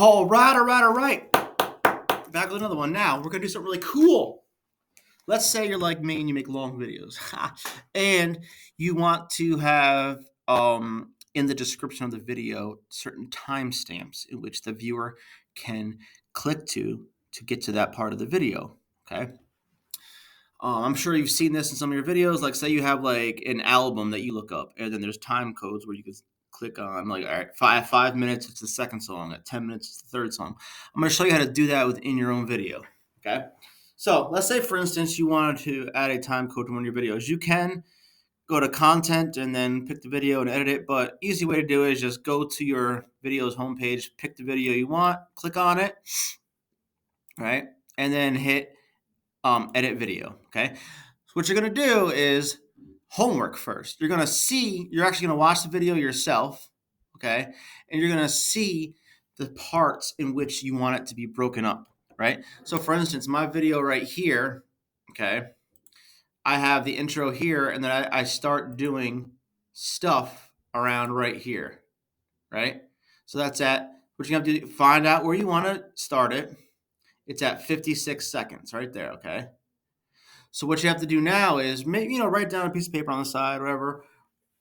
All right, all right, all right. Back with another one. Now we're gonna do something really cool. Let's say you're like me and you make long videos, and you want to have in the description of the video certain timestamps in which the viewer can click to get to that part of the video. Okay. I'm sure you've seen this in some of your videos. Like, say you have like an album that you look up, and then there's time codes where you can click on, like, all right, 5 minutes, it's the second song. At 10 minutes, it's the third song. I'm going to show you how to do that within your own video. Okay. So let's say, for instance, you wanted to add a time code to one of your videos. You can go to content and then pick the video and edit it. But easy way to do it is just go to your video's homepage, pick the video you want, click on it, right, and then hit edit video. Okay. So what you're going to do is homework first. You're actually going to watch the video yourself. Okay. And you're going to see the parts in which you want it to be broken up. Right. So for instance, my video right here, okay, I have the intro here, and then I start doing stuff around right here. Right. So that's what you have to do. Find out where you want to start it. It's at 56 seconds right there. Okay. So what you have to do now is write down a piece of paper on the side, whatever,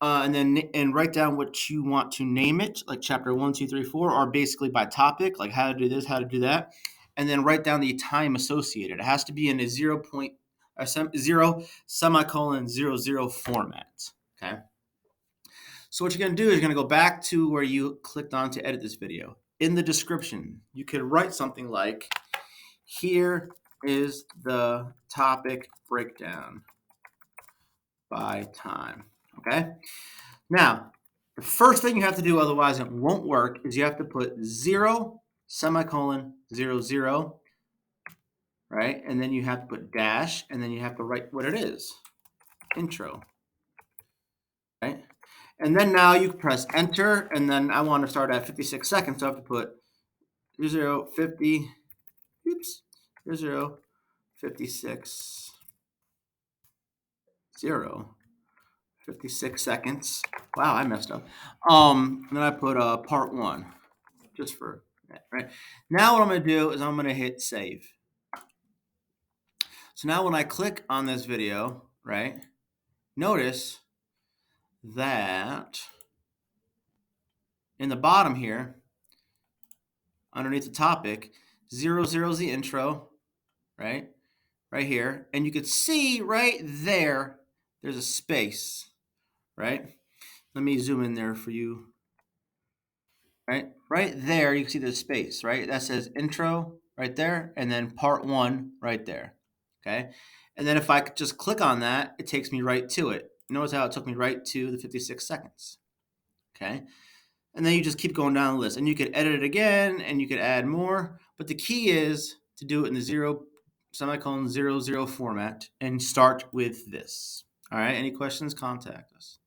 and write down what you want to name it, like chapter 1, 2, 3, 4, or basically by topic, like how to do this, how to do that, and then write down the time associated. It has to be in a 0 semicolon 00 format. Okay. So what you're going to do is you're going to go back to where you clicked on to edit this video. In the description, you could write something like, here is the topic breakdown by time. Okay. Now, the first thing you have to do, otherwise it won't work, is you have to put 0 semicolon 00, right? And then you have to put dash, and then you have to write what it is, intro, right? And then now you press enter, and then I want to start at 56 seconds, so I have to put 00, 50, oops, 00, 56, 0, 56 seconds. Wow, I messed up. And then I put part 1, just for that, right? Now what I'm going to do is I'm going to hit save. So now when I click on this video, right, notice that in the bottom here, underneath the topic, 00 is the intro, right here. And you could see right there, there's a space, right? Let me zoom in there for you. Right there, you can see the space, right? That says intro right there, and then part 1 right there, okay? And then if I could just click on that, it takes me right to it. Notice how it took me right to the 56 seconds, okay? And then you just keep going down the list, and you could edit it again, and you could add more, but the key is to do it in the 0 semicolon 00 format and start with this. All right, any questions, contact us.